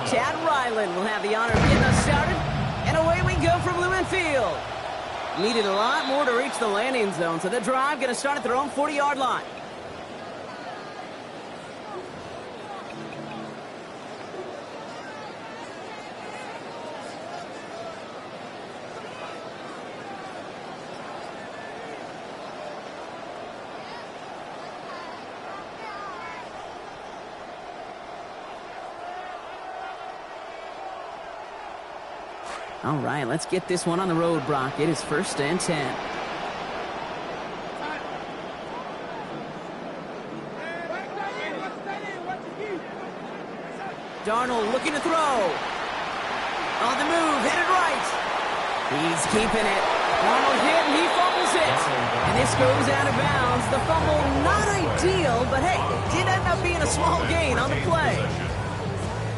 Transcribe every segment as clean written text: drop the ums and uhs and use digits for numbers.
Chad Ryland will have the honor of getting us started. And away we go from Lumen Field. Needed a lot more to reach the landing zone, so the drive going to start at their own 40-yard line. All right, let's get this one on the road, Brock. It is 1st and 10. Darnold looking to throw. On the move, headed right. He's keeping it. Darnold hit, and he fumbles it. And this goes out of bounds. The fumble, not ideal, but hey, it did end up being a small gain on the play.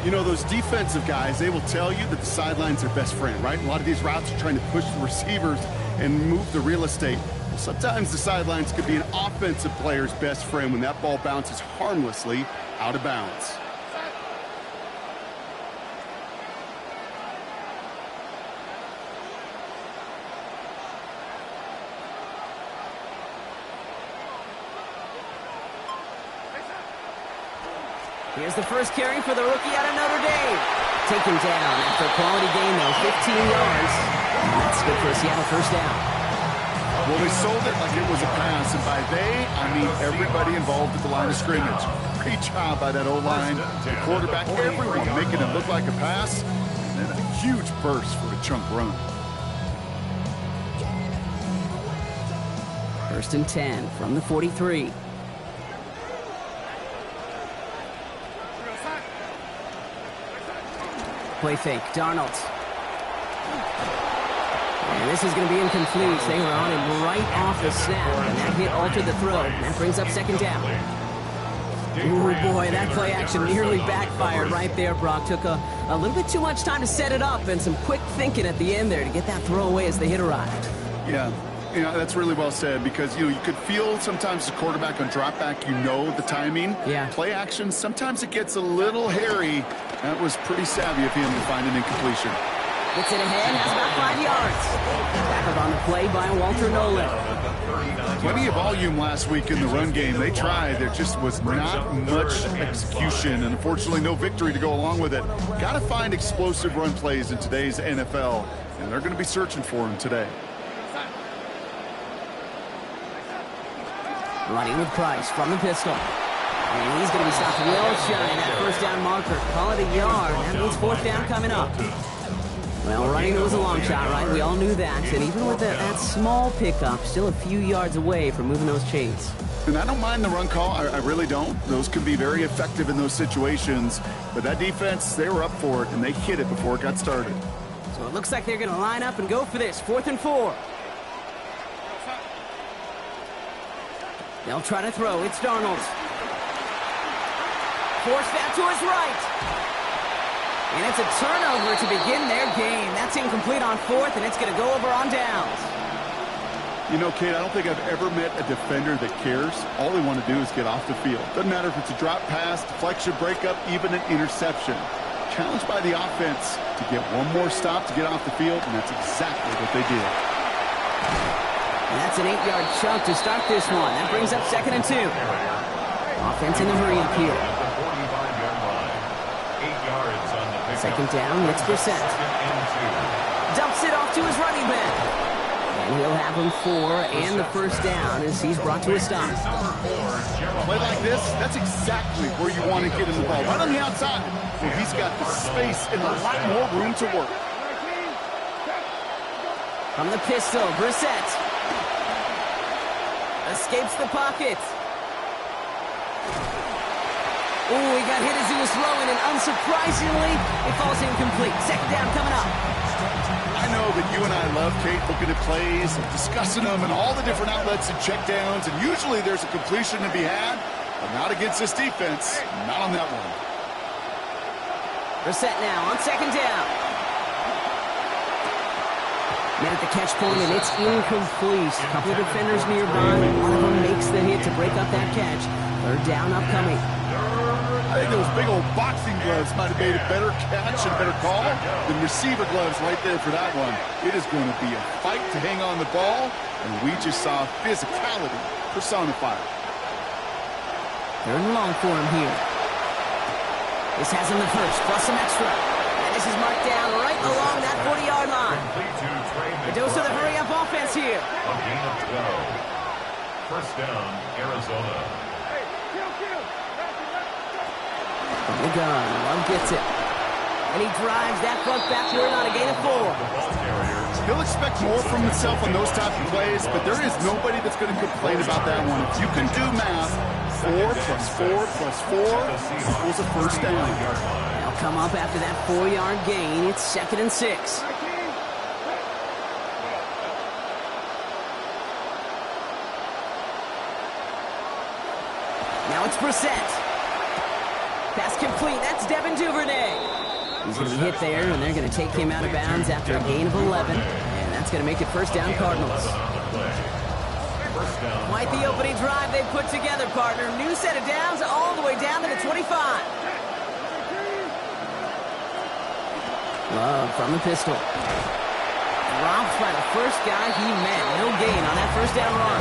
You know, those defensive guys, they will tell you that the sideline's their best friend, right? A lot of these routes are trying to push the receivers and move the real estate. Sometimes the sidelines could be an offensive player's best friend when that ball bounces harmlessly out of bounds. Here's the first carry for the rookie out of Notre Dame. Taken down after a quality gain, though, 15 yards. That's good for a Seattle first down. Well, they sold it like it was a pass, and by they, I mean everybody involved at the line of scrimmage. Great job by that O-line, the quarterback, everyone making it look like a pass, and then a huge burst for a chunk run. 1st and 10 from the 43. Play fake, Darnold. And this is going to be incomplete. They were on him right off the snap, and that hit altered the throw. And that brings up 2nd down. Ooh, boy, that play action nearly backfired right there, Brock. Took a little bit too much time to set it up and some quick thinking at the end there to get that throw away as the hit arrived. Yeah. You know, that's really well said because, you know, you could feel sometimes the quarterback on drop back, you know the timing. Yeah. Play action, sometimes it gets a little hairy. That was pretty savvy of him to find an incompletion. Gets it ahead, has about 5 yards. Tackled on the play by Walter Nolan. Plenty of volume last week in the run game. They tried. There just was not much execution, and unfortunately no victory to go along with it. Got to find explosive run plays in today's NFL, and they're going to be searching for them today. Running with Price from the pistol. And he's going to be stopped well shy that first down marker. Call it a yard. That means 4th down coming up. Well, running was a long shot, right? We all knew that. And even with that small pickup, still a few yards away from moving those chains. And I don't mind the run call. I really don't. Those can be very effective in those situations. But that defense, they were up for it, and they hit it before it got started. So it looks like they're going to line up and go for this. 4th and 4. They'll try to throw. It's Darnold. Forced that to his right. And it's a turnover to begin their game. That's incomplete on 4th, and it's going to go over on downs. You know, Kate, I don't think I've ever met a defender that cares. All they want to do is get off the field. Doesn't matter if it's a drop pass, deflection, breakup, even an interception. Challenged by the offense to get one more stop to get off the field, and that's exactly what they did. And that's an 8-yard chunk to start this one. That brings up 2nd and 2. Offense in the hurry up here. 2nd down, it's Brissett. Dumps it off to his running back. And he'll have him 4 and the first down as he's brought to a stop. Play like this, that's exactly where you want to get him the ball. Right on the outside, where he's got the space and a lot more room to work. From the pistol, Brissett. Escapes the pocket. Oh, he got hit as he was throwing, and unsurprisingly, it falls incomplete. 2nd down coming up. I know that you and I love, Kate, looking at plays and discussing them and all the different outlets and checkdowns, and usually there's a completion to be had, but not against this defense. Not on that one. Brissett now on 2nd down. Met at the catch point, and it's incomplete. A couple of defenders nearby. One of them makes the hit to break up that catch. 3rd down upcoming. I think those big old boxing gloves might have made a better catch and a better call than receiver gloves right there for that one. It is going to be a fight to hang on the ball, and we just saw physicality personified. Third and long for him here. This has him the first, plus some extra. And this is marked down right along that 40-yard line. A dose of the hurry-up offense here. A gain of 12. First down, Arizona. From the gun, Love gets it. And he drives that front backward on a gain of 4. He'll expect more from himself on those type of plays, but there is nobody that's going to complain about that one. If you can do math, 4 plus 4 plus 4 equals a first down. They'll come up after that 4-yard gain. It's 2nd and 6. Now it's Brissett. Pass complete. That's Devin Duvernay. He's going to be hit there, and they're going to take him out of bounds after a gain of 11. And that's going to make it first down Cardinals. Quite the opening drive they put together, partner. New set of downs all the way down to the 25. Love from the pistol. Dropped by the first guy he met. No gain on that first down run.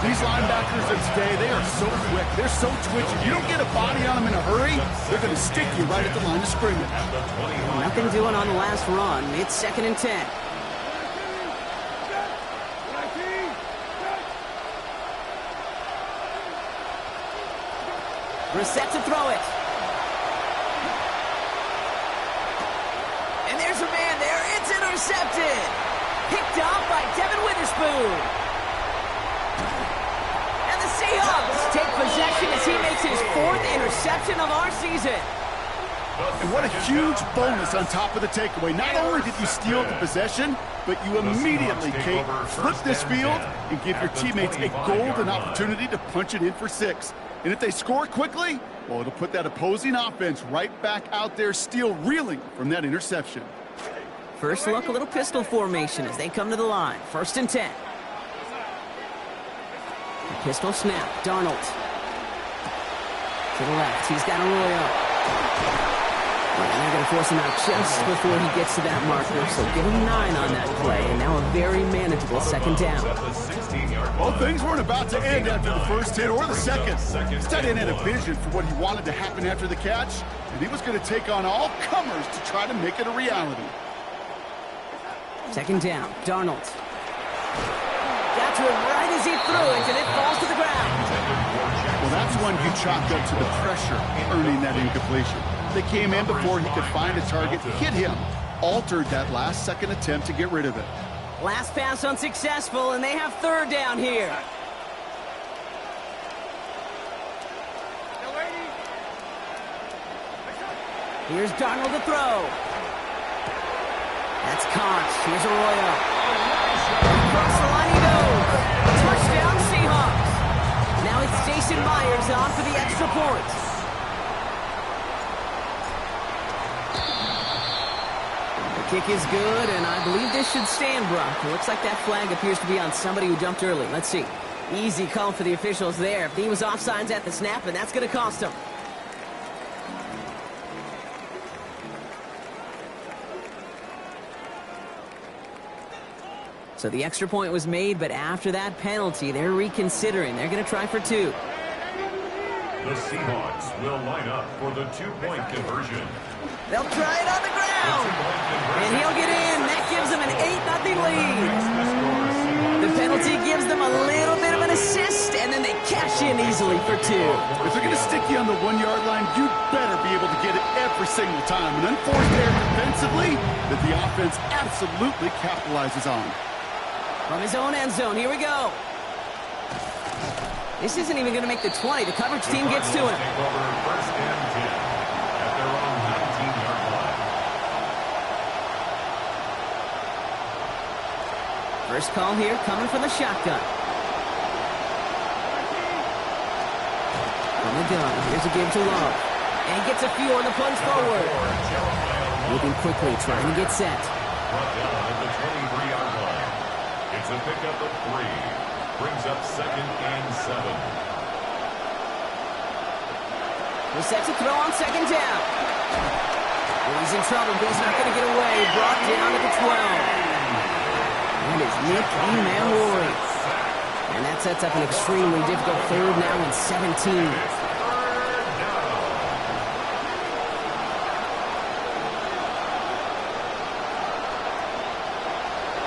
These linebackers of today, they are so quick. They're so twitchy. You don't get a body on them in a hurry, they're going to stick you right at the line of scrimmage. Nothing doing on the last run. It's 2nd and 10. Brissett to throw it. And there's a man there. It's intercepted. Picked off by Devin Witherspoon. Seahawks take possession as he makes his 4th interception of our season. And what a huge bonus on top of the takeaway. Not only did you steal the possession, but you immediately, Kate, flip this field and give your teammates a golden opportunity to punch it in for 6. And if they score quickly, well, it'll put that opposing offense right back out there, still reeling from that interception. First look, a little pistol formation as they come to the line. 1st and 10. Pistol snap. Darnold. To the left. He's got Arroyo. And they're going to force him out just before he gets to that marker. So give him 9 on that play. And now a very manageable 2nd down. Well, things weren't about to end after the first hit or the second. This tight end had a vision for what he wanted to happen after the catch. And he was going to take on all comers to try to make it a reality. 2nd down. Darnold. Got to it right as he threw it, and it falls to the ground. Well, that's one you chalked up to the pressure earning that incompletion. They came in before he could find a target, hit him, altered that last-second attempt to get rid of it. Last pass unsuccessful, and they have 3rd down here. Here's Darnold to throw. That's caught. Here's Arroyo. Across the line he goes. Touchdown Seahawks. Now it's Jason Myers on for the extra point. The kick is good, and I believe this should stand, Brock. It looks like that flag appears to be on somebody who jumped early. Let's see. Easy call for the officials there. He was offsides at the snap, and that's going to cost him. So the extra point was made, but after that penalty, they're reconsidering. They're going to try for 2. The Seahawks will line up for the 2-point conversion. They'll try it on the ground. And he'll get in. That gives them an 8-0 lead. The penalty gives them a little bit of an assist, and then they cash in easily for 2. If they're going to stick you on the 1-yard line, you better be able to get it every single time. An unforced error defensively that the offense absolutely capitalizes on. From his own end zone, here we go. This isn't even going to make the 20. The coverage team gets to him. First and 10 at their own 19-yard line. First call here coming from the shotgun. From the gun, here's a give to Love. And he gets a few on the plunge forward. Moving quickly, trying to get set. Brought down at the 23-yard line. It's a pickup of 3. Brings up 2nd and 7. He's set to throw on second down. Well, he's in trouble, but he's not going to get away. Brought down at the 12. And his Nick Manlori. And that sets up an extremely difficult third now and 17.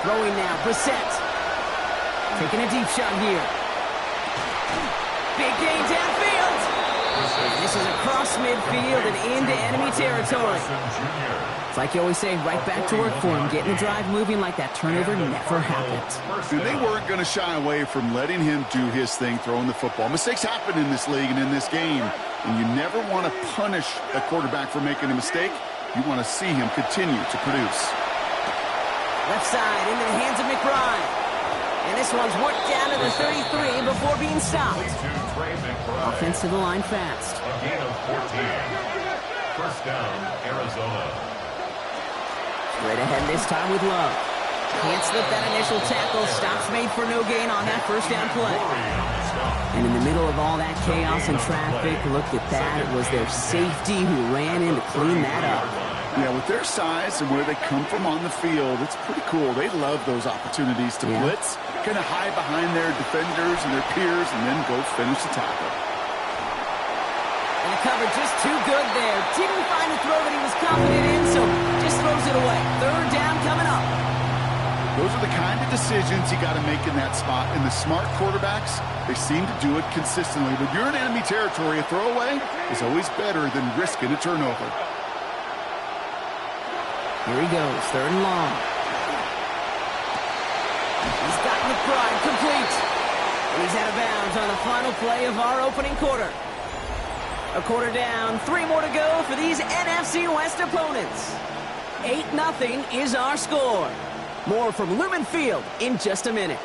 Throwing now, Brissett. Taking a deep shot here. Big gain downfield. And this is across midfield and into enemy territory. It's like you always say, right back to work for him. Getting the drive moving like that turnover never happened. Dude, they weren't going to shy away from letting him do his thing, throwing the football. Mistakes happen in this league and in this game. And you never want to punish a quarterback for making a mistake. You want to see him continue to produce. Left side into the hands of McBride. And this one's worked down to the 33 before being stopped. Offense to the line fast. A gain of 14. First down, Arizona. Straight ahead this time with Love. Can't slip that initial tackle. Stops made for no gain on that first down play. And in the middle of all that chaos and traffic, look at that. It was their safety who ran in to clean that up. Yeah, with their size and where they come from on the field, it's pretty cool. They love those opportunities to blitz, kind of hide behind their defenders and their peers, and then go finish the tackle. And the cover just too good there. Didn't find a throw that he was confident in, so just throws it away. Third down coming up. Those are the kind of decisions you got to make in that spot. And the smart quarterbacks, they seem to do it consistently. When you're in enemy territory, a throwaway is always better than risking a turnover. Here he goes, third and long. He's got McBride complete. And he's out of bounds on the final play of our opening quarter. A quarter down, 3 more to go for these NFC West opponents. 8-0 is our score. More from Lumen Field in just a minute.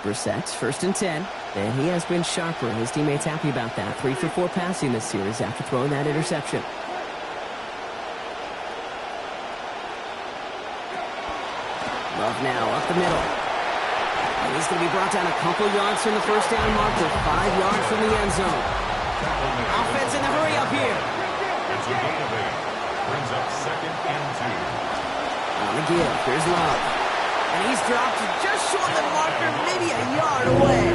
Brissett's first and 10. And he has been sharper. His teammates happy about that. 3 for 4 passing this series after throwing that interception. Love now up the middle. And he's going to be brought down a couple yards from the first down marker. 5 yards from the end zone. Offense in the hurry up here. It's a gain of 8. Brings up second and 2. On the give. Here's Love. And he's dropped just short of the marker, maybe a yard away.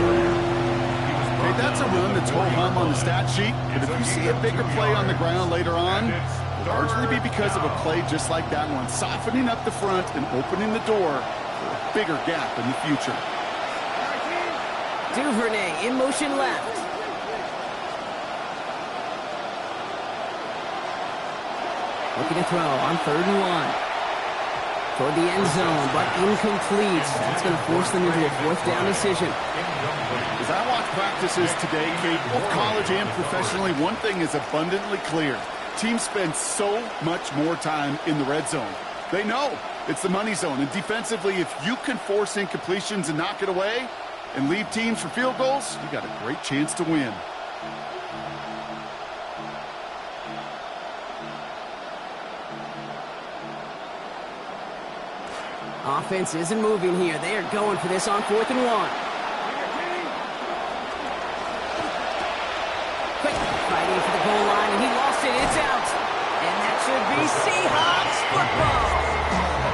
Hey, that's a run that's ho-hum on the stat sheet, but if you see a bigger play on the ground later on, it'll largely be because of a play just like that one, softening up the front and opening the door for a bigger gap in the future. Duvernay in motion left. Looking to throw on third and 1. Toward the end zone, but incomplete. That's going to force them into a fourth down decision. As I watch practices today, Kate, both college and professionally, one thing is abundantly clear. Teams spend so much more time in the red zone. They know it's the money zone. And defensively, if you can force incompletions and knock it away and leave teams for field goals, you got a great chance to win. Offense isn't moving here. They are going for this on 4th and 1. Quick fighting for the goal line, and he lost it. It's out. And that should be Seahawks football.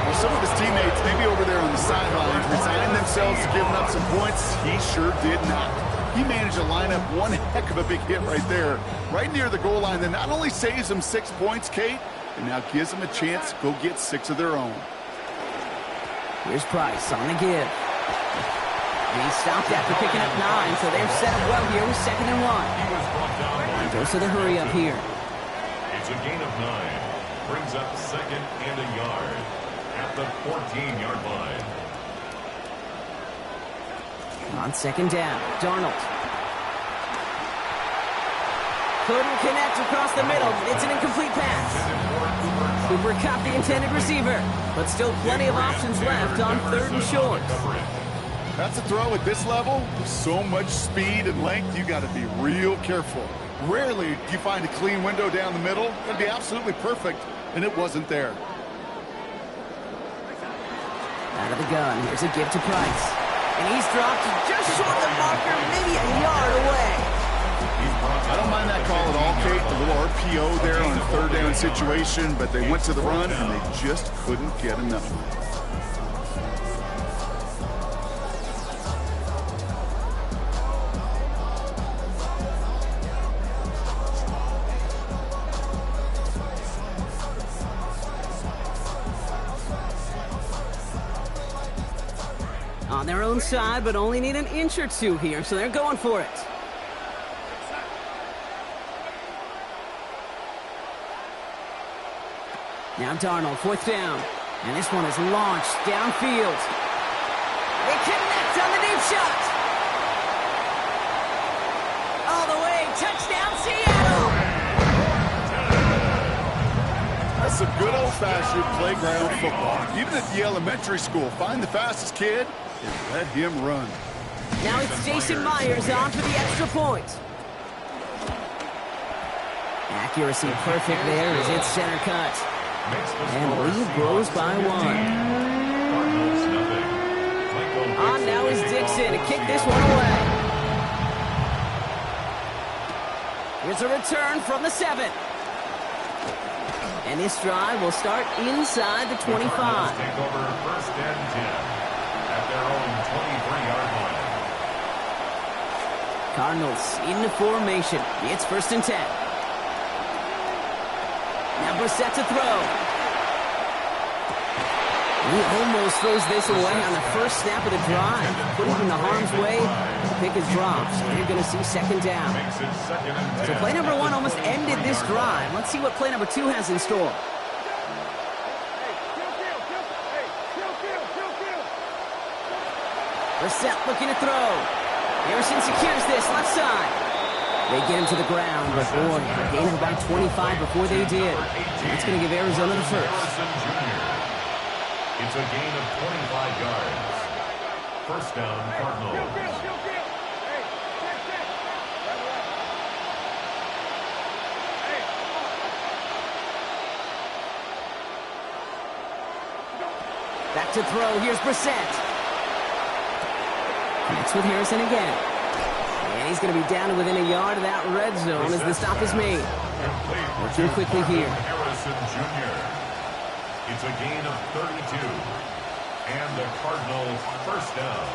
Well, some of his teammates, maybe over there on the sidelines, resigned themselves to giving up some points. He sure did not. He managed to line up one heck of a big hit right there, right near the goal line that not only saves them 6 points, Kate, and now gives them a chance to go get 6 of their own. Here's Price on the give. And he stopped after picking up 9, so they're set up well here with 2nd and 1. And goes to the hurry up here. It's a gain of 9. Brings up second and a yard at the 14-yard line. On 2nd down, Darnold. Couldn't connect across the middle. It's an incomplete pass. Cooper caught the intended receiver, but still plenty of options left on 3rd and short. That's a throw at this level. With so much speed and length, you got to be real careful. Rarely do you find a clean window down the middle. That'd be absolutely perfect, and it wasn't there. Out of the gun, here's a give to Price. And he's dropped just short of the marker, maybe a yard away. I don't mind that call at all, Kate. A little RPO there on a third down situation, but they went to the run and they just couldn't get enough. On their own side, but only need an inch or two here, so they're going for it. Now Darnold, fourth down. And this one is launched downfield. They connect on the deep shot. All the way, touchdown Seattle. That's some good old-fashioned playground football. Even at the elementary school, find the fastest kid and let him run. Now it's Jason Myers on for the extra point. Accuracy perfect there as it's center cut. And lead grows by one. On now is Dixon to kick this one away. Here's a return from the 7. And this drive will start inside the 25. Take over first and 10 at their own 23-yard line. Cardinals into formation. It's first and 10. Now Brissett to throw. He almost throws this away on the first snap of the drive. Put it in the harm's way. The pick is dropped. So you're going to see second down. So play number 1 almost ended this drive. Let's see what play number 2 has in store. Brissett looking to throw. Harrison secures this left side. They get him to the ground, but boy, a gain of about 25 before they did. That's going to give Arizona the first. It's a gain of 25 yards. First down, Cardinals. Back to throw. Here's Brissett. Connects with Harrison again. And he's going to be down to within a yard of that red zone as the stop is made. Working quickly here. Harrison Jr. It's a gain of 32. And the Cardinals first down.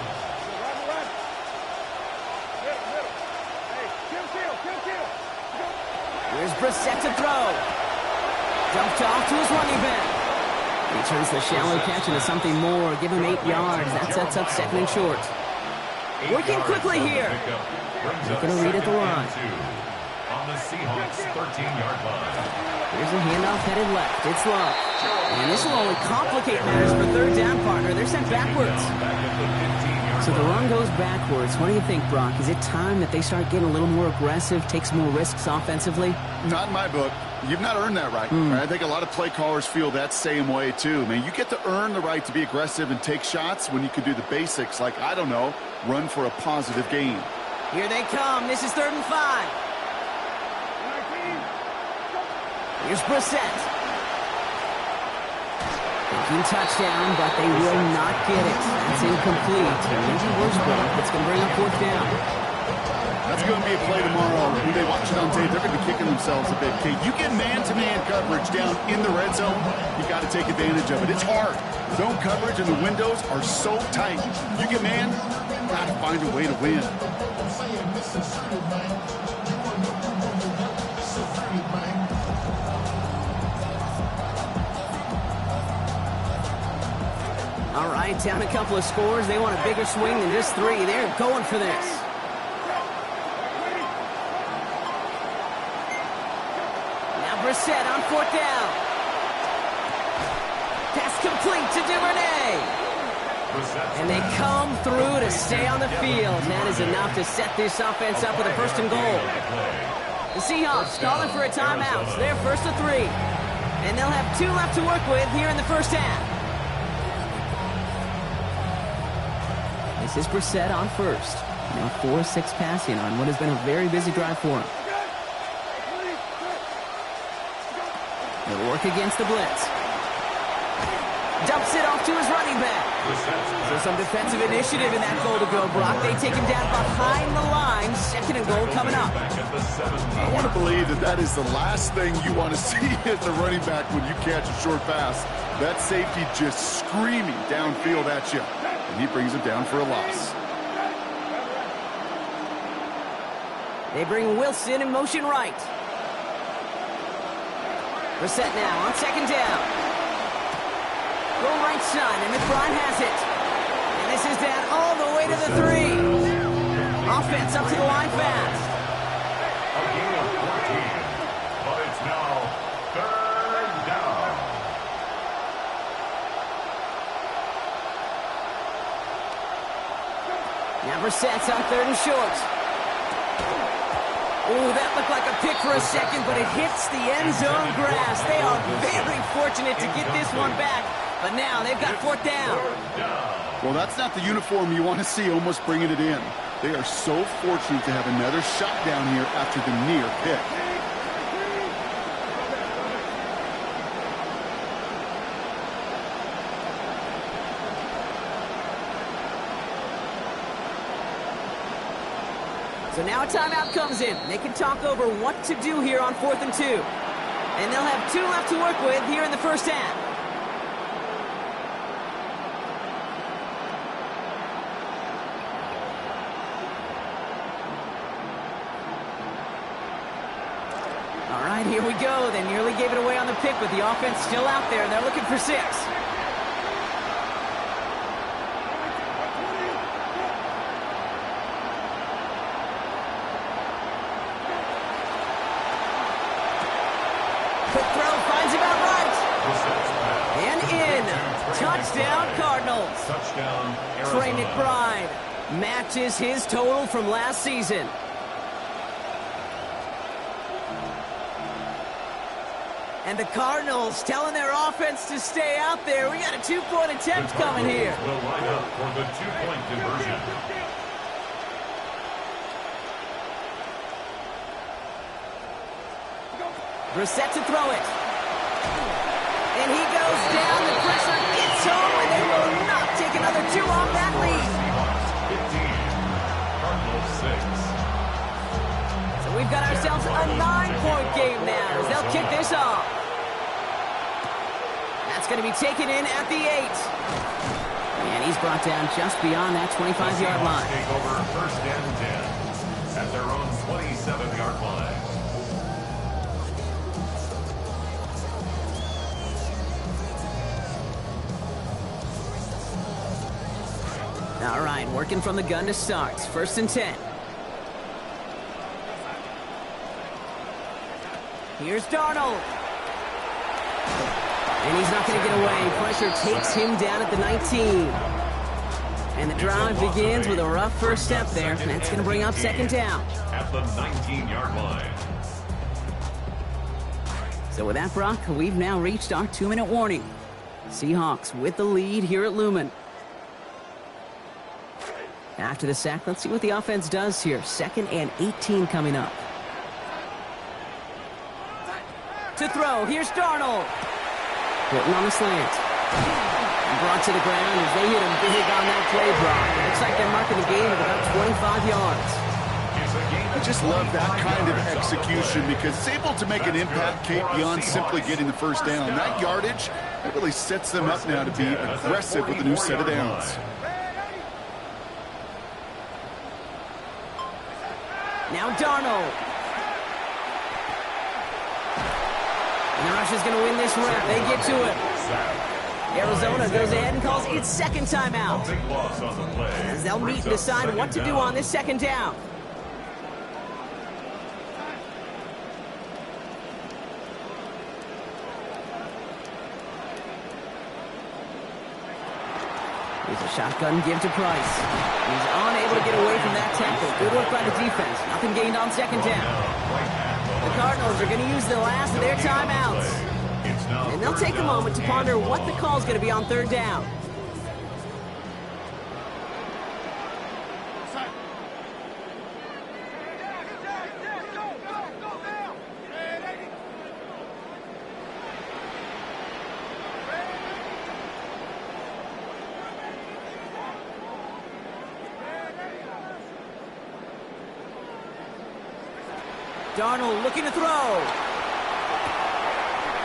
Here's Brissett to throw. Dumped off to his running back. He turns the shallow catch into something more. Give him 8 yards. That sets up second and short. Working quickly here. They're going to read at the line. On the Seahawks 13-yard line. Here's a handoff headed left. It's Love. And this will only complicate matters for third down, partner. They're sent backwards. So the run goes backwards. What do you think, Brock? Is it time that they start getting a little more aggressive, take some more risks offensively? Not in my book. You've not earned that right. I think a lot of play callers feel that same way, too. Man, you get to earn the right to be aggressive and take shots when you can do the basics, like, I don't know, run for a positive gain. Here they come. This is 3rd and 5. Here's Brissett. Thinking touchdown, but they will not get it. That's incomplete. Maybe worse, Brock. It's going to bring up 4th down. That's going to be a play tomorrow. When they watch it on tape, they're going to be kicking themselves a bit. Kate, you get man-to-man coverage down in the red zone, you got to take advantage of it. It's hard. Zone coverage and the windows are so tight. You get man, got to find a way to win. All right, down a couple of scores. They want a bigger swing than just 3. They're going for this. Now Brissett on 4th down. Pass complete to Duvernay. And they come through to stay on the field. That is enough to set this offense up with a 1st and goal. The Seahawks calling for a timeout. They're 1st to 3. And they'll have 2 left to work with here in the first half. This is Brissett on 1st. Now 4-6 passing on what has been a very busy drive for him. They'll work against the blitz. Dumps it off to his running back. So some defensive initiative in that goal to go, Brock. They take him down behind the line. 2nd and goal coming up. I want to believe that that is the last thing you want to see as a running back when you catch a short pass. That safety just screaming downfield at you. And he brings it down for a loss. They bring Wilson in motion right. Reset now on 2nd down. Go right side, and McBride has it. And this is down all the way to the 3. Offense up to the line fast. A gain of 14, but it's now 3rd down. Now Brissett's on 3rd and short. Ooh, that looked like a pick for a second, but it hits the end zone grass. They are very fortunate to get this one back, but now they've got 4th down. Well, that's not the uniform you want to see almost bringing it in. They are so fortunate to have another shot down here after the near pick. So now a timeout comes in. They can talk over what to do here on 4th and 2. And they'll have 2 left to work with here in the first half. All right, here we go. They nearly gave it away on the pick, but the offense still out there. They're looking for 6. Quick throw, finds him out right. And in. Touchdown, Cardinals. Touchdown, Trey Arizona. McBride matches his total from last season. And the Cardinals telling their offense to stay out there. We got a 2-point attempt coming here. Will line up for the 2-point conversion. Brissett to throw it. And he goes down. The pressure gets home, and they will not take another 2 off that lead. 15, Cardinals 6. So we've got ourselves a 9-point game now as they'll kick this off. That's going to be taken in at the 8. And he's brought down just beyond that 25-yard line. Take over 1st and 10 at their own 27-yard line. All right, working from the gun to start. 1st and 10. Here's Darnold. And he's not going to get away. Pressure takes him down at the 19. And the drive begins with a rough first step there. And that's going to bring up 2nd down. At the 19-yard line. So with that, Brock, we've now reached our 2-minute warning. Seahawks with the lead here at Lumen. After the sack, let's see what the offense does here. 2nd and 18 coming up. To throw, here's Darnold. Putting on the slant. Brought to the ground as they hit him big on that play, Brock. It looks like they're marking the game at about 25 yards. I just love that kind of execution because it's able to make an impact, Kate, beyond simply getting the 1st down. That yardage, that really sets them up now to be aggressive with a new set of downs. Now Darnold. And the rush is going to win this rep. They get to it. Arizona goes ahead and calls its 2nd timeout. As they'll meet and decide what to do on this 2nd down. Here's a shotgun give to Price. He's unable to get away from that tackle. Good work by the defense. Nothing gained on 2nd down. The Cardinals are going to use the last of their timeouts. And they'll take a moment to ponder what the call is going to be on 3rd down. Darnold looking to throw.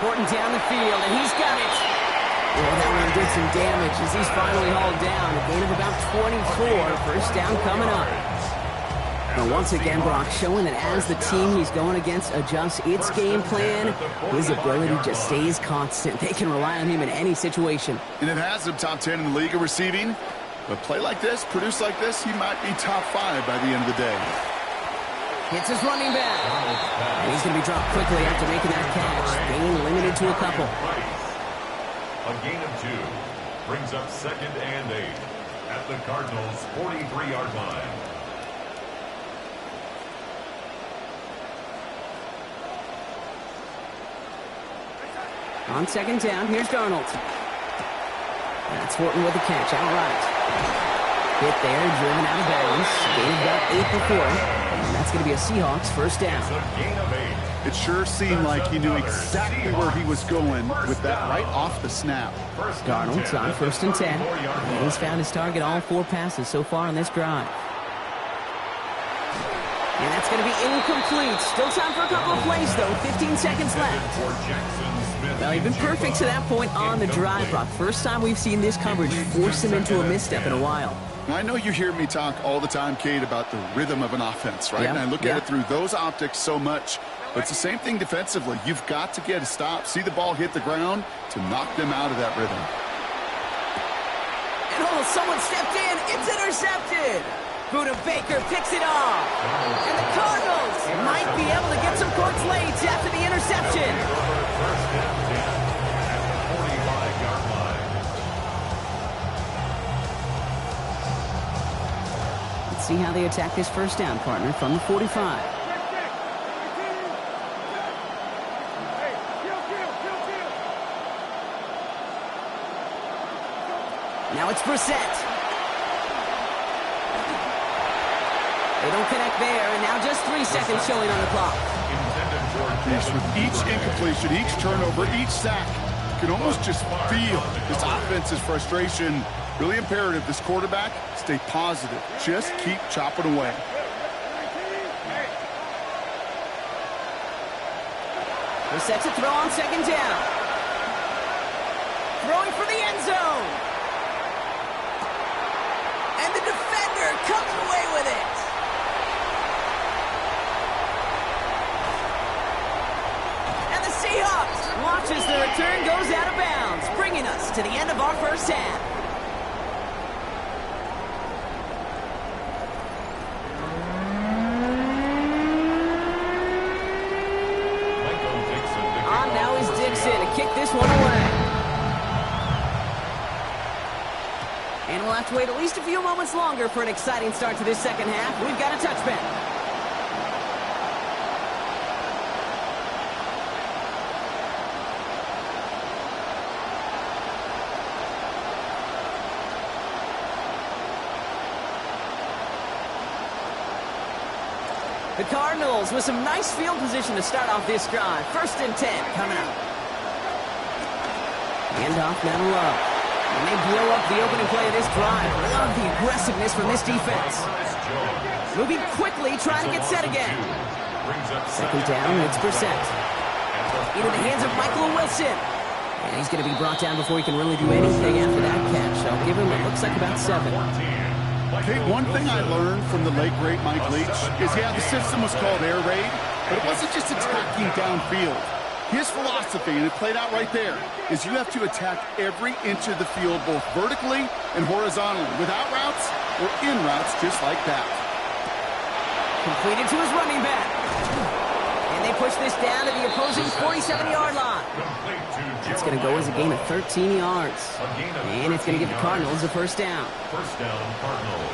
Horton down the field, and he's got it. Oh, that one did some damage as he's finally hauled down. A gain of about 24. First down coming up. But once again, Brock showing that as the team he's going against adjusts its game plan, his ability just stays constant. They can rely on him in any situation. And it has him top 10 in the league of receiving. But play like this, produce like this, he might be top 5 by the end of the day. Hits his running back. And he's going to be dropped quickly after making that catch. Gain limited to a couple. A gain of 2 brings up 2nd and 8 at the Cardinals' 43-yard line. On 2nd down, here's Darnold. That's Horton with the catch, outright. Hit there, driven out of bounds. Gain of about 8 before. And that's going to be a Seahawks first down. It sure seemed like he knew exactly where he was going with that right off the snap. Darnold's on 1st and 10. And he's found his target all 4 passes so far on this drive. And that's going to be incomplete. Still time for a couple of plays, though. 15 seconds left. Well, he's been perfect to that point on the drive, Brock. First time we've seen this coverage force him into a misstep in a while. I know you hear me talk all the time, Kate, about the rhythm of an offense, right? And I look at it through those optics so much. But it's the same thing defensively. You've got to get a stop, see the ball hit the ground to knock them out of that rhythm. And oh, someone stepped in. It's intercepted. Buda Baker picks it off. And the Cardinals might be able to get some points late after the interception. Let's see how they attack this first down, partner, from the 45. Now it's Brissett. They don't connect there, and now just 3 seconds showing on the clock. Yes, with each incompletion, each turnover, each sack, you can almost just feel this offense's frustration. Really imperative, this quarterback, stay positive. Just keep chopping away. Brissett's a throw on 2nd down. Throwing for the end zone. And the defender comes away with it. Seahawks watch as the return goes out of bounds, bringing us to the end of our first half. On now is Dixon to kick this one away. And we'll have to wait at least a few moments longer for an exciting start to this second half. We've got a touchback. The Cardinals with some nice field position to start off this drive. 1st and 10 coming up. Hand off now to Love. And they blow up the opening play of this drive. Love the aggressiveness from this defense. Moving quickly, trying to get set again. 2nd down, it's Brissett. Into the hands of Michael Wilson. And he's going to be brought down before he can really do anything after that catch. I'll give him, it looks like about 7. Okay, one thing I learned from the late, great Mike Leach is, the system was called air raid, but it wasn't just attacking downfield. His philosophy, and it played out right there, is you have to attack every inch of the field, both vertically and horizontally, without routes or in routes, just like that. Completed to his running back. And they push this down to the opposing 47-yard line. It's going to go as a gain of 13 yards. And it's going to give the Cardinals a first down. First down, Cardinals.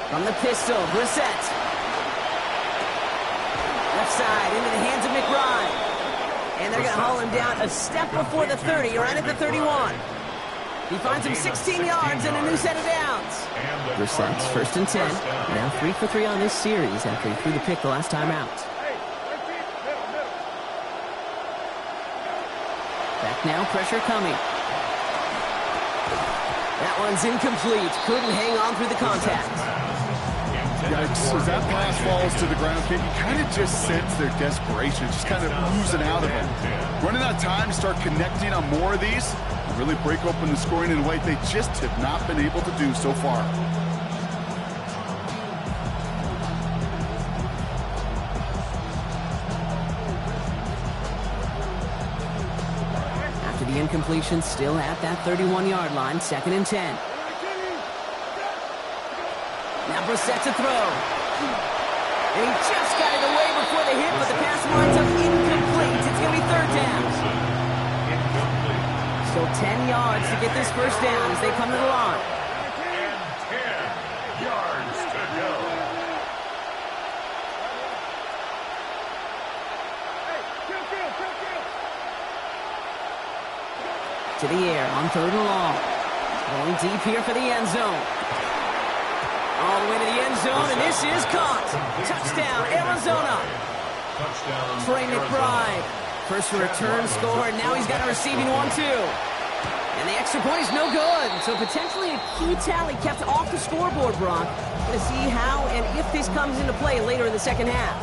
From the pistol, Brissett. Left side into the hands of McBride. And they're going to haul him down a step before the 30, right at the 31. He finds him 16 yards and a new set of downs. Brissett's 1st and 10. Now 3 for 3 on this series after he threw the pick the last time out. Back now, pressure coming. That one's incomplete. Couldn't hang on through the contact. Yikes, as that pass falls to the ground, Kate, you kind of just sense their desperation, just kind of oozing out of them. Running out of time to start connecting on more of these, and really break open the scoring in a way they just have not been able to do so far. After the incompletion, still at that 31-yard line, 2nd and 10. Now Brissett to throw. And he just got it away before the hit, but the pass winds up incomplete. It's going to be 3rd down. So 10 yards to get this 1st down as they come to the line. And 10 yards to go. To the air on 3rd and long. Going deep here for the end zone. All the way to the end zone, and this is caught. Touchdown, Arizona. Trey McBride. First return score, and now he's got a receiving one, too. And the extra point is no good. So potentially a key tally kept off the scoreboard, Brock. Going to see how and if this comes into play later in the 2nd half.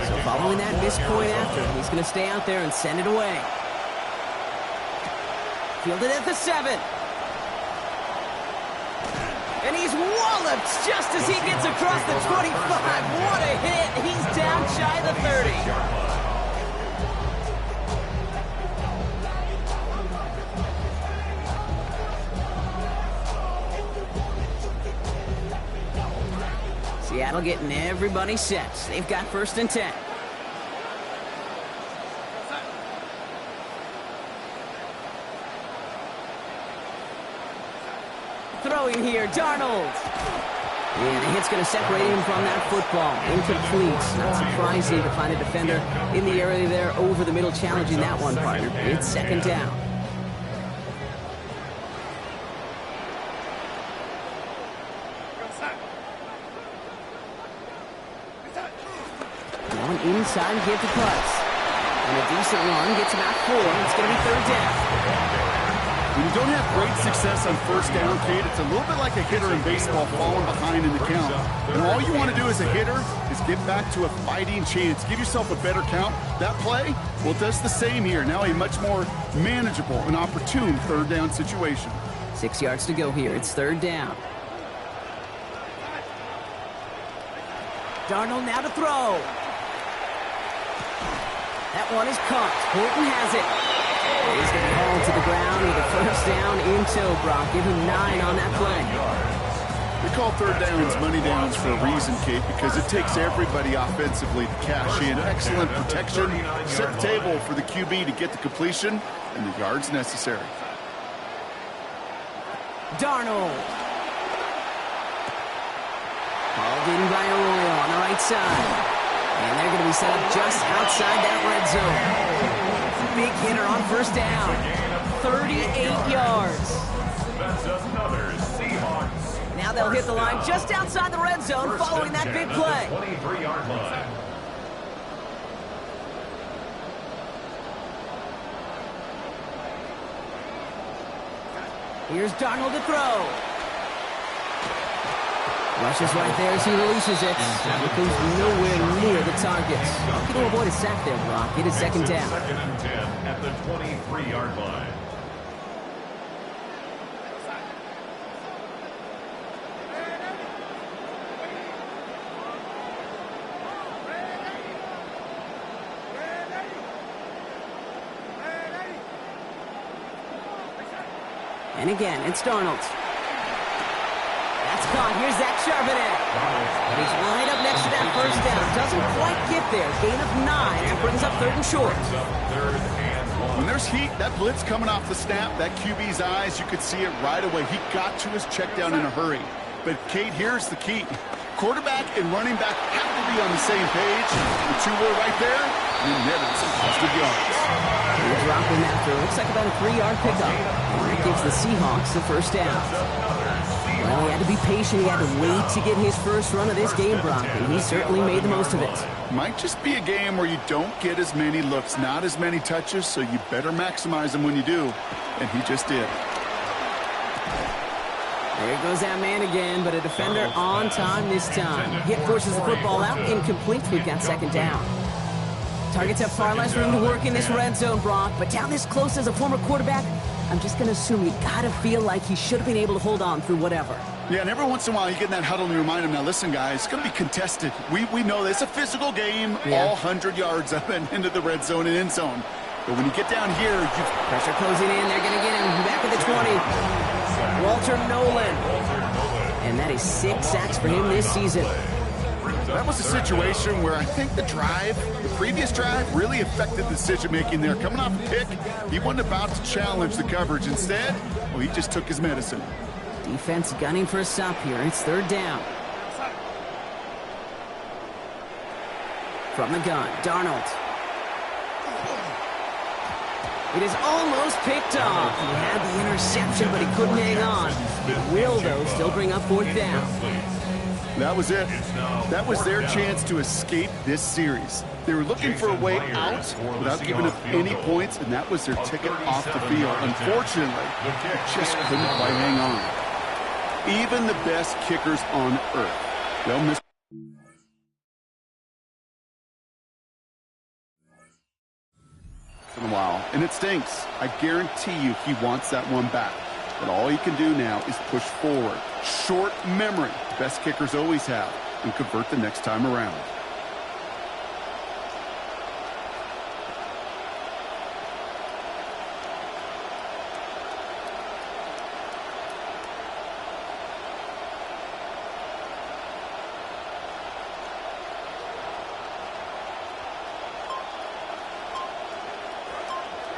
So following that missed point after, he's going to stay out there and send it away. Fielded at the 7. And he's walloped just as he gets across the 25. What a hit. He's down shy of the 30. Seattle getting everybody set. They've got 1st and 10. Throwing here, Darnold. And the hit's going to separate him from that football. Incomplete. Not surprising to find a defender in the area there over the middle challenging that one, partner. It's 2nd down. Now an inside give to Price. And a decent run gets him out 4. It's going to be 3rd down. When you don't have great success on 1st down, Kate, it's a little bit like a hitter in baseball falling behind in the count. And all you want to do as a hitter is get back to a fighting chance. Give yourself a better count. That play, well, it does the same here. Now a much more manageable and opportune 3rd down situation. 6 yards to go here. It's 3rd down. Darnold now to throw. That one is caught. Horton has it. He's going to be hauled to the ground with a 1st down in tow, Brock. Give him 9 on that play. We call 3rd downs money downs for a reason, Kate, because it takes everybody offensively to cash in. Excellent protection, set the table for the QB to get the completion and the yards necessary. Darnold. Hauled in by Arroyo on the right side. And they're going to be set up just outside that red zone. Big hitter on 1st down. 38 yards. That's another Seahawks. Now they'll hit the line just outside the red zone following that big play. 23-yard line. Here's Darnold to throw. Rushes right there as he releases it. It goes nowhere near the target. Looking to avoid a sack there, Brock. It is 2nd down. 2nd and 10 at the 23-yard line. And again, it's Darnold. That's caught. Here's Zach Charbonnet. He's right up next to that 1st down. Doesn't quite get there. Gain of 9. That brings up 3rd and short. When there's heat, that blitz coming off the snap, that QB's eyes, you could see it right away. He got to his check down in a hurry. But, Kate, here's the key. Quarterback and running back have to be on the same page. The two were right there, and then netted some positive yards. He's dropping after. Looks like about a 3-yard pickup. And that gives the Seahawks the 1st down. Well, he had to be patient. He had to wait to get his first run of this game, Brock, and he certainly made the most of it. Might just be a game where you don't get as many looks, not as many touches, so you better maximize them when you do, and he just did. There goes that man again, but a defender on time this time. Hit forces the football out, incomplete. We've got second down. Targets have far less room to work in this red zone, Brock, but down this close as a former quarterback, I'm just going to assume you got to feel like he should have been able to hold on through whatever. Yeah, and every once in a while you get in that huddle and you remind him, now listen, guys, it's going to be contested. We know this. It's a physical game, all 100 yards up and into the red zone and end zone. But when you get down here, pressure closing in. They're going to get him back at the 20. Walter Nolan. And that is 6 sacks for him this season. That was a situation where I think the previous drive, really affected the decision-making there. Coming off a pick, he wasn't about to challenge the coverage. Instead, well, he just took his medicine. Defense gunning for a stop here. It's third down. From the gun, Darnold. It is almost picked off. He had the interception, but he couldn't hang on. It will, though, still bring up fourth down. That was it. That was their chance to escape this series. They were looking for a way out without giving up any points, and that was their ticket off the field. Unfortunately, they just couldn't quite hang on. Even the best kickers on earth, they'll miss. In a while, and it stinks. I guarantee you he wants that one back. But all he can do now is push forward. Short memory, best kickers always have, and convert the next time around.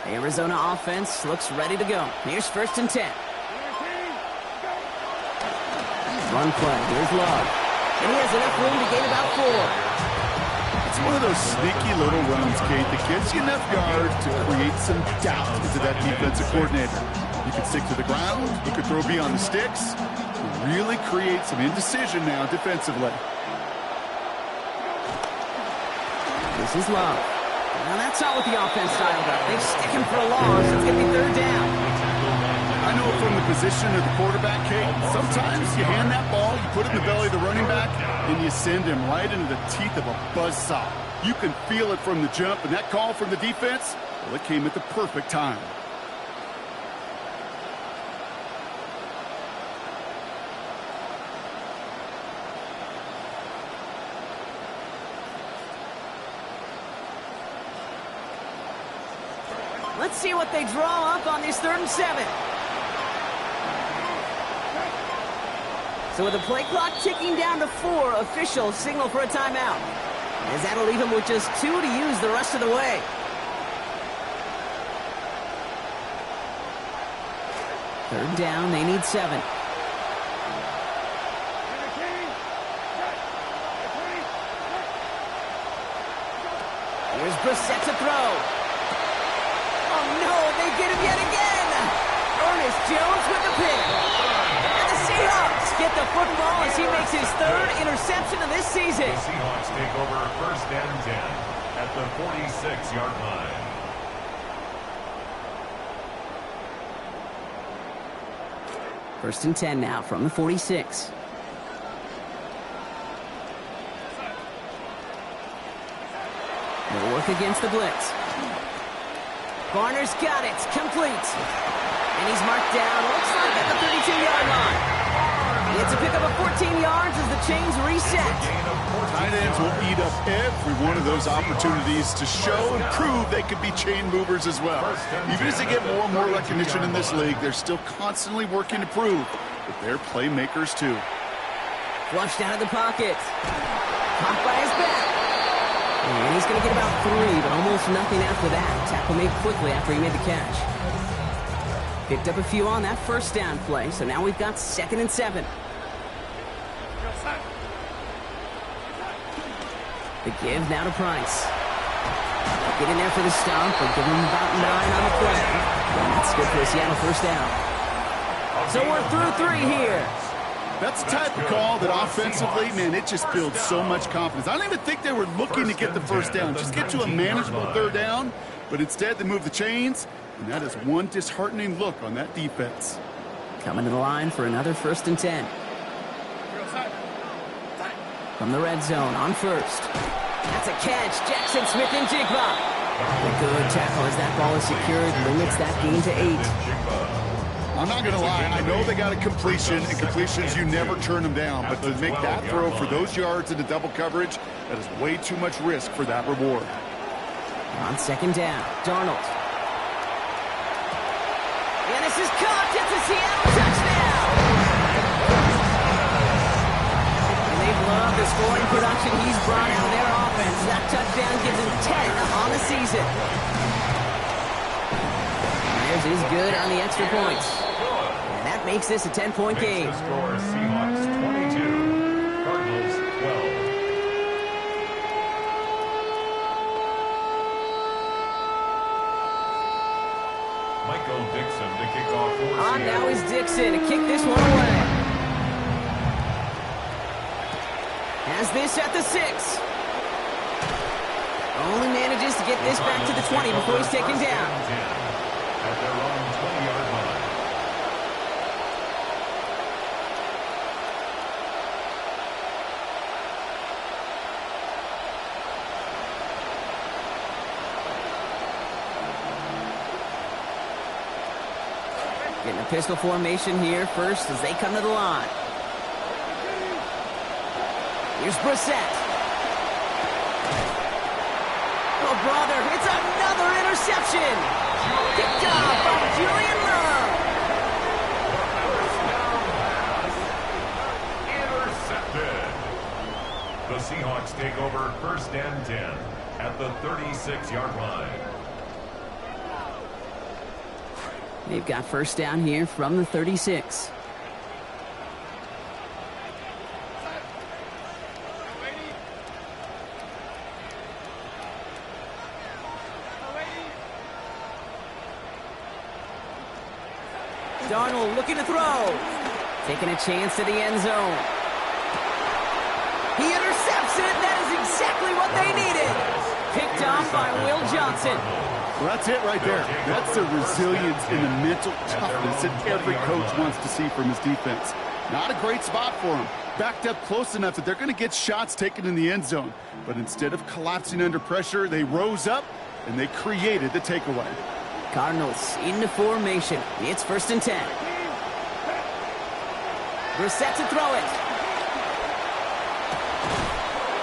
The Arizona offense looks ready to go. Here's first and 10. Run play. Here's Love. And he has enough room to gain about 4. It's one of those sneaky little runs, Kate, that gives you enough yards to create some doubt into that defensive coordinator. You can stick to the ground. You can throw beyond the sticks. Really create some indecision now defensively. This is Love. Now that's not what the offense styled up. They stick him for a loss. It's going to be third down. I know from the position of the quarterback, Kate, sometimes you hand that ball, you put it in the belly of the running back, and you send him right into the teeth of a buzzsaw. You can feel it from the jump, and that call from the defense, well, it came at the perfect time. Let's see what they draw up on this 3rd and 7. So with the play clock ticking down to 4, officials signal for a timeout. As that'll leave him with just 2 to use the rest of the way. Third down, they need 7. Here's Brissett to throw. Oh, no, they get him yet again. Ernest Jones with the pick. And the Seahawks get the football as he makes his 3rd interception of this season. The Seahawks take over first and 10 at the 46-yard line. First and 10 now from the 46. They'll work against the blitz. Garner's got it. Complete. And he's marked down. Looks like at the 32-yard line. It's a pickup of 14 yards as the chains reset. Tight ends will eat up every one of those opportunities to show and prove they could be chain movers as well. Even as they get more and more recognition in this league, they're still constantly working to prove that they're playmakers too. Flushed out of the pocket. Caught by his back. And he's going to get about 3, but almost nothing after that. Tackle made quickly after he made the catch. Picked up a few on that first down play, so now we've got 2nd and 7. The give now to Price. Get in there for the stop, but give him about 9 on the play. And that's good for a Seattle first down. So we're through 3 here. That's the type of call that offensively, man, it just builds so much confidence. I don't even think they were looking to get the first down. Just get to a manageable 3rd down, but instead they move the chains, and that is one disheartening look on that defense. Coming to the line for another 1st and 10. From the red zone on first. That's a catch. Jackson Smith-Njigba. A good tackle as that ball is secured. Limits that gain to 8. I'm not going to lie. I know they got a completion, and completions, you never turn them down. But to make that throw for those yards into double coverage, that is way too much risk for that reward. On 2nd down, Darnold. And this is caught. It's a Seattle touchdown. And they love the scoring production he's brought out of their offense. That touchdown gives him 10 on the season. Myers is good on the extra points. And that makes this a 10-point game. The score, Seahawks 22, Cardinals 12. Michael Dixon to kick off for On Seattle. now is Dixon to kick this one away. Has this at the 6. Only manages to get this back to the 20 before he's taken down. At their own 20-yard line. Getting a pistol formation here first as they come to the line. Here's Brissett. Oh, brother, it's another interception. Picked off by Julian Love. Intercepted. The Seahawks take over 1st and 10 at the 36-yard line. They've got 1st down here from the 36. Darnold looking to throw. Taking a chance to the end zone. He intercepts it. That is exactly what they needed. Picked off by Will Johnson. Well, that's it right there. That's the resilience and the mental toughness that every coach wants to see from his defense. Not a great spot for him. Backed up close enough that they're going to get shots taken in the end zone. But instead of collapsing under pressure, they rose up and they created the takeaway. Cardinals into formation. It's 1st and 10. Brissett to throw it.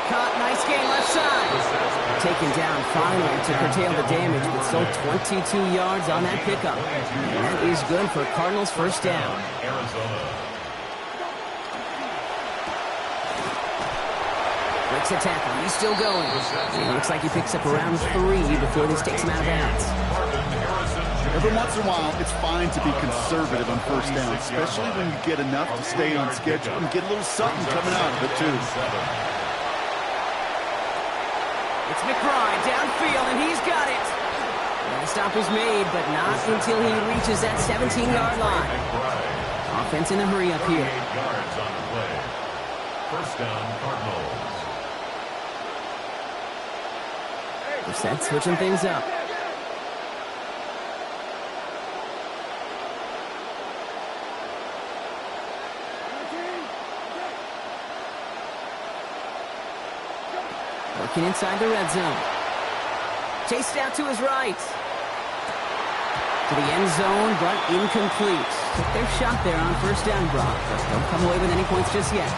Caught, nice game left side. Taken down finally to curtail the damage, but still 22 yards on that pickup. And that is good for Cardinals' 1st down. Arizona. Breaks a tackle. He's still going. It looks like he picks up around 3 before this takes him out of bounds. Every once in a while, it's fine to be conservative on 1st down, especially when you get enough to stay on schedule and get a little something coming out of it, too. It's McBride downfield, and he's got it. And the stop is made, but not until he reaches that 17-yard line. Offense in a hurry up here. 8 yards on the play. 1st down, Cardinals. Brissett switching things up. Working inside the red zone. Chased out to his right. To the end zone, but incomplete. Took their shot there on 1st down, Brock, but don't come away with any points just yet.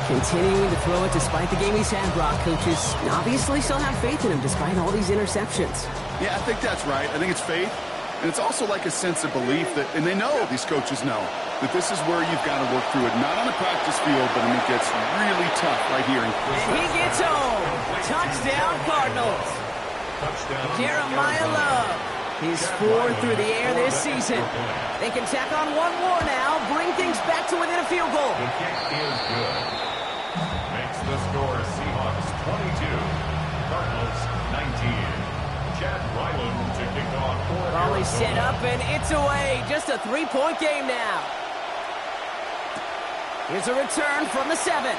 Continuing to throw it despite the game he's had, Brock. Coaches obviously still have faith in him despite all these interceptions. Yeah, I think that's right. I think it's faith. And it's also like a sense of belief that, and they know, these coaches know, that this is where you've got to work through it. Not on the practice field, but when it gets really tough right here. And he gets home. Touchdown, Cardinals. Touchdown. Jeremiah Love. He's 4 through the air this season. They can tack on one more now, bring things back to within a field goal. The kick is good. Makes the score Seahawks 22, Cardinals 19. Chad Ryland to kick off for Ball is Arizona. set up, and it's away. Just a 3-point game now. Here's a return from the 7.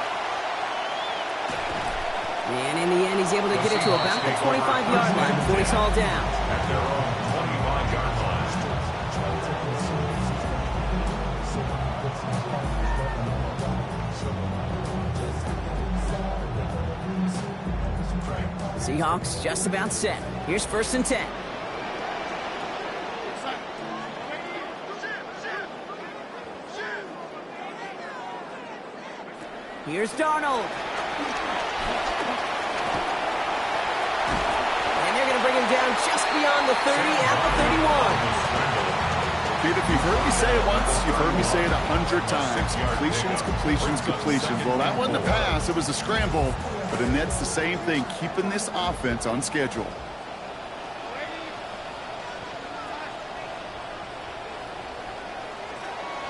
And in the end, he's able to get it to about the 25-yard line before he's hauled down. At their own 25-yard line. Seahawks just about set. Here's 1st and 10. Here's Darnold. And they're going to bring him down just beyond the 30 at the 31. Dude, if you've heard me say it once, you've heard me say it 100 times. Completions, completions, completions. Well, that wasn't a pass. It was a scramble. But the Nets, the same thing, keeping this offense on schedule.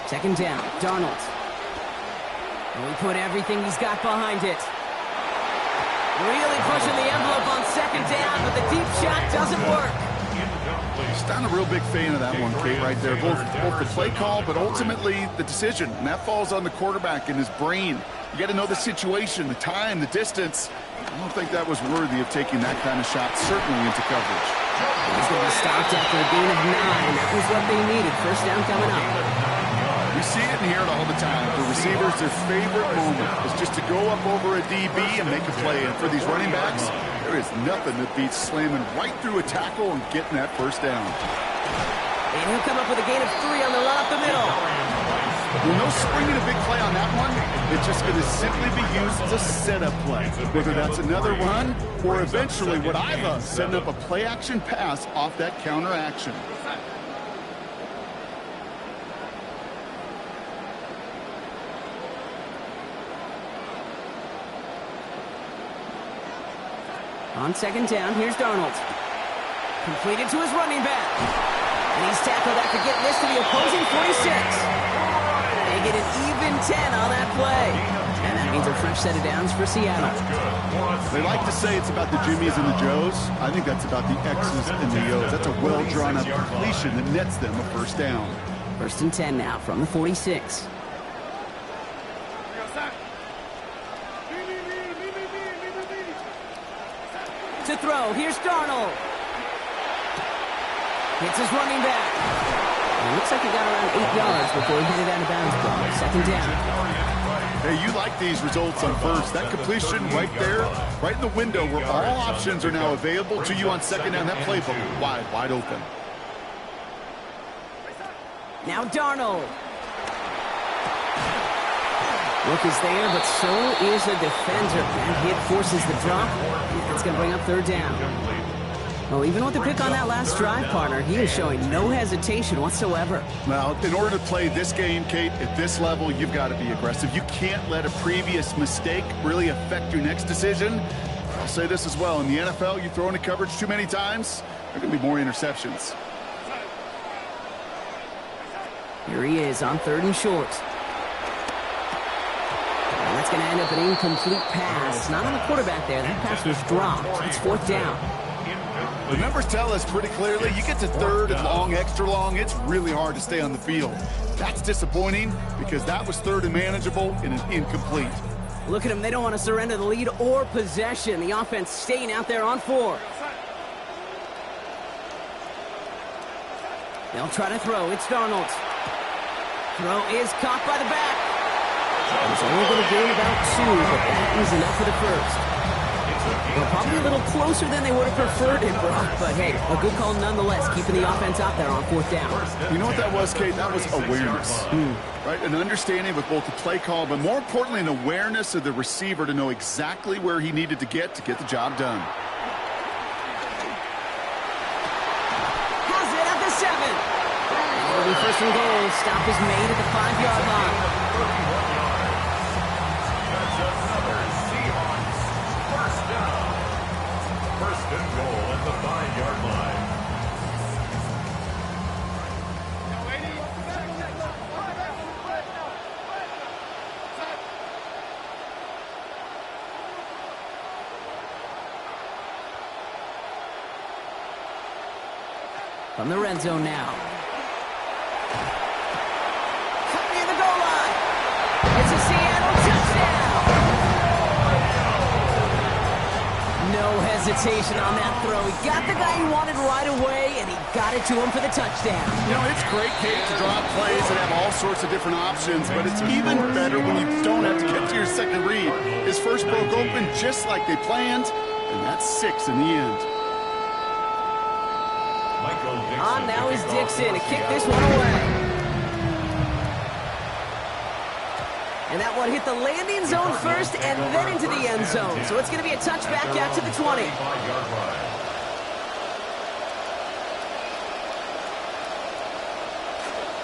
Second down, Darnold. And we put everything he's got behind it. Really pushing the envelope on 2nd down, but the deep shot doesn't work. Just not a real big fan of that one, Kate, right there. Both the play call, but ultimately the decision. And that falls on the quarterback and his brain. You got to know the situation, the time, the distance. I don't think that was worthy of taking that kind of shot, certainly into coverage. He's going to be stopped after a gain of 9. That was what they needed. 1st down coming up. We see it and hear it all the time. For receivers, their favorite moment is just to go up over a DB and make a play. And for these running backs, there is nothing that beats slamming right through a tackle and getting that 1st down. And he'll come up with a gain of 3 on the run up the middle. Well, no springing a big play on that one. It's just going to simply be used as a setup play. Whether that's another run or eventually what I love, setting up a play-action pass off that counter action. On 2nd down, here's Darnold. Completed to his running back. And he's tackled after getting this to the opposing 46. They get an even 10 on that play. And that means a fresh set of downs for Seattle. They like to say it's about the Jimmies and the Joes. I think that's about the X's and the O's. That's a well-drawn-up completion that nets them a 1st down. 1st and 10 now from the 46. To throw, here's Darnold. Hits his running back. It looks like he got around 8 yards before he headed out of bounds. 2nd down. Hey, you like these results on 1st. That completion right there, right in the window where all options are now available to you on 2nd down. That playbook wide open. Now Darnold. Look is there, but so is the defender. That hit forces the drop. It's going to bring up 3rd down. Well, even with the pick on that last drive, partner, he is showing no hesitation whatsoever. Well, in order to play this game, Kate, at this level, you've got to be aggressive. You can't let a previous mistake really affect your next decision. I'll say this as well. In the NFL, you throw into coverage too many times, there are going to be more interceptions. Here he is on 3rd and short. And that's going to end up an incomplete pass. Not on the quarterback there. That pass was dropped. It's 4th down. The numbers tell us pretty clearly, you get to 3rd and long, extra long, it's really hard to stay on the field. That's disappointing because that was 3rd and manageable and an incomplete. Look at them. They don't want to surrender the lead or possession. The offense staying out there on 4. They'll try to throw. It's Darnold. Throw is caught by the back. He's only going to gain about 2, but that is enough for the 1st. Well, probably a little closer than they would have preferred it, Brock. But hey, a good call nonetheless, keeping the offense out there on 4th down. You know what that was, Kate? That was awareness. Right? An understanding with both the play call, but more importantly, an awareness of the receiver to know exactly where he needed to get the job done. Has it at the 7. It'll be 1st and goal. Stop is made at the 5-yard line. First and goal at the 5-yard line. From the red zone now. Cut near the goal line. It's a Seattle touchdown. No hesitation on that throw. He got the guy he wanted right away, and he got it to him for the touchdown. You know, it's great, Kate, to draw up plays and have all sorts of different options, but it's even better when you don't have to get to your second read. His first broke open just like they planned, And that's 6 in the end. On now is Dixon to kick this one away. And that one hit the landing zone first and then into the end zone. So it's going to be a touchback out to the 20.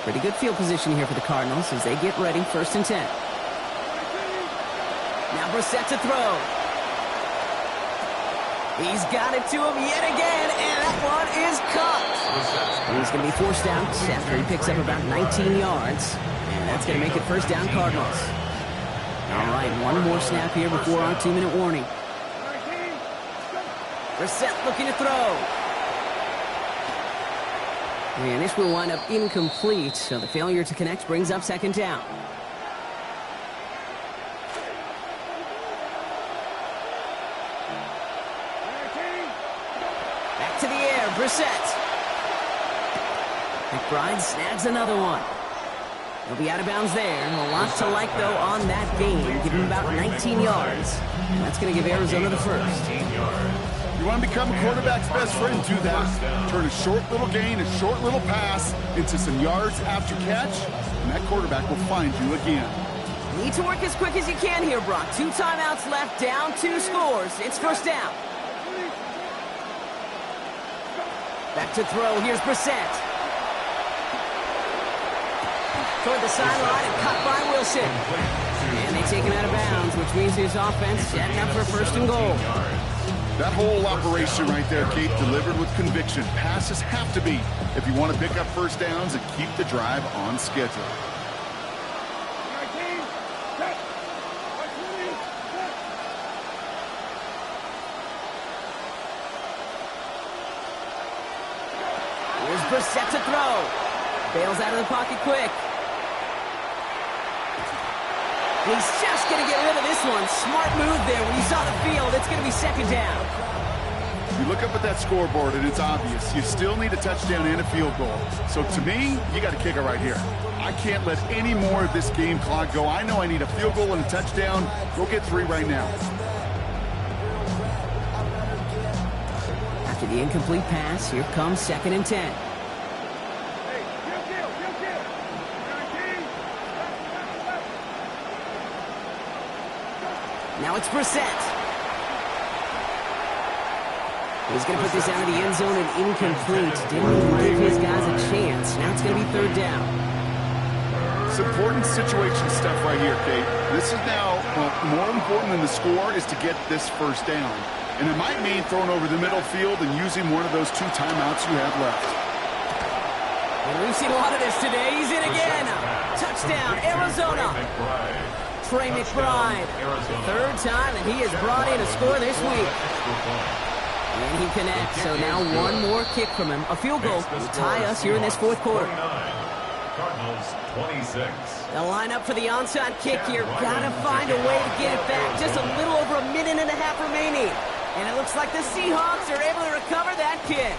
Pretty good field position here for the Cardinals as they get ready, 1st and 10. Now Brissett to throw. He's got it to him yet again, and that one is caught. He's going to be forced out after he picks up about 19 yards. And that's going to make it 1st down Cardinals. All right, one more snap here before our 2-minute warning. Brissett looking to throw. And this will wind up incomplete, so the failure to connect brings up 2nd down. Back to the air, Brissett. McBride snags another one. He'll be out of bounds there. A lot to like, though, on that game. Give him about 19 yards. And that's going to give Arizona the 1st. You want to become a quarterback's best friend, do that. Turn a short little gain, a short little pass into some yards after catch, and that quarterback will find you again. Need to work as quick as you can here, Brock. 2 timeouts left, down 2 scores. It's 1st down. Back to throw. Here's Brissett. Toward the sideline and caught by Wilson. And they take him out of bounds, which means his offense setting up for 1st and goal. That whole operation right there, Kate, delivered with conviction. Passes have to be if you want to pick up 1st downs and keep the drive on schedule. Here's Brissett to throw. Bails out of the pocket quick. He's just going to get rid of this one. Smart move there. When you saw the field, it's going to be 2nd down. You look up at that scoreboard, and it's obvious. You still need a touchdown and a field goal. So to me, you got to kick it right here. I can't let any more of this game clock go. I know I need a field goal and a touchdown. Go get 3 right now. After the incomplete pass, here comes 2nd and 10. Now it's Brissett. He's going to put this out of the end zone and incomplete. Didn't even give his guys a chance. Now it's going to be 3rd down. It's important situation stuff right here, Kate. This is now, more important than the score is to get this 1st down. And it might mean throwing over the middle field and using one of those 2 timeouts you have left. And we've seen a lot of this today. He's in again. Touchdown, Arizona. Trey McBride, the 3rd time that he has brought in a score this week. And he connects, so now one more kick from him. A field goal will tie us here in this 4th quarter. Cardinals 26. They'll line up for the onside kick here. Gotta find a way to get it back. Just a little over a minute and a half remaining. And it looks like the Seahawks are able to recover that kick.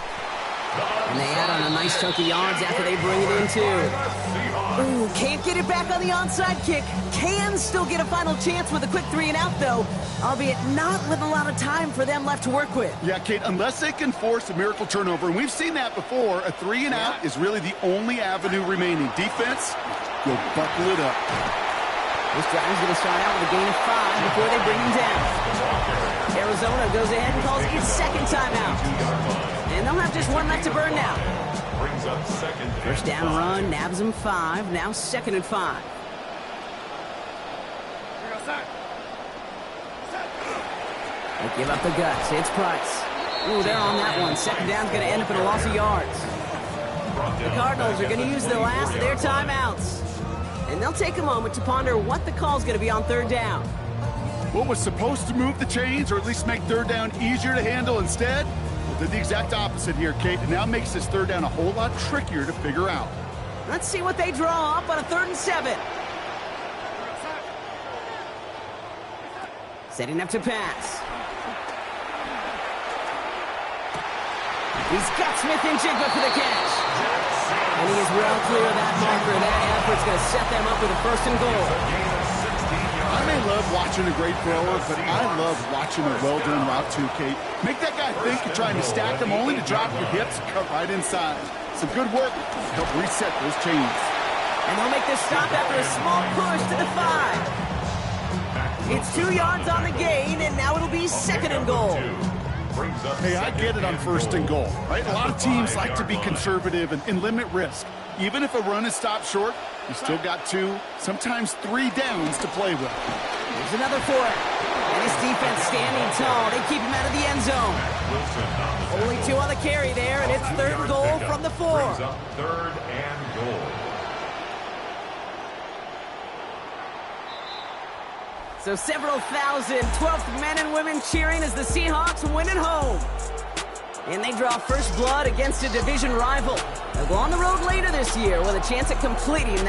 And they add on a nice chunk of yards after they bring it in, too. Ooh, can't get it back on the onside kick. Can still get a final chance with a quick 3 and out, though. Albeit not with a lot of time for them left to work with. Yeah, Kate, unless they can force a miracle turnover, and we've seen that before, a 3 and out is really the only avenue remaining. Defense, go buckle it up. This drive is going to start out with a gain of 5 before they bring him down. Arizona goes ahead and calls its 2nd timeout. And they'll have just 1 left to burn now. Brings up 2nd. 1st down run, nabs them 5. Now 2nd and 5. They give up the guts. It's Price. Ooh, they're on that one. 2nd down's going to end up in a loss of yards. The Cardinals are going to use the last of their timeouts. And they'll take a moment to ponder what the call's going to be on 3rd down. What was supposed to move the chains, or at least make 3rd down easier to handle instead? Well, did the exact opposite here, Kate. It now makes this 3rd down a whole lot trickier to figure out. Let's see what they draw up on a 3rd and 7. Setting up to pass. He's got Smith and Jigba for the catch. And he is well clear of that marker. That effort's going to set them up with a 1st and goal. I may love watching a great thrower, but I love watching a well-done route too, Kate. Make that guy think you're trying to stack them only to drop your hips and cut right inside. Some good work to help reset those chains. And they'll make this stop after a small push to the 5. It's 2 yards on the gain, and now it'll be 2nd and goal. Hey, I get it on 1st and goal, right? A lot of teams like to be conservative and limit risk. Even if a run is stopped short, you still got 2, sometimes 3 downs to play with. Here's another for it. And his defense standing tall. They keep him out of the end zone. Only 2 on the carry there, and it's 3rd and goal from the 4. 3rd and goal. So several thousand 12th men and women cheering as the Seahawks win at home. And they draw first blood against a division rival. They'll go on the road later this year with a chance at completing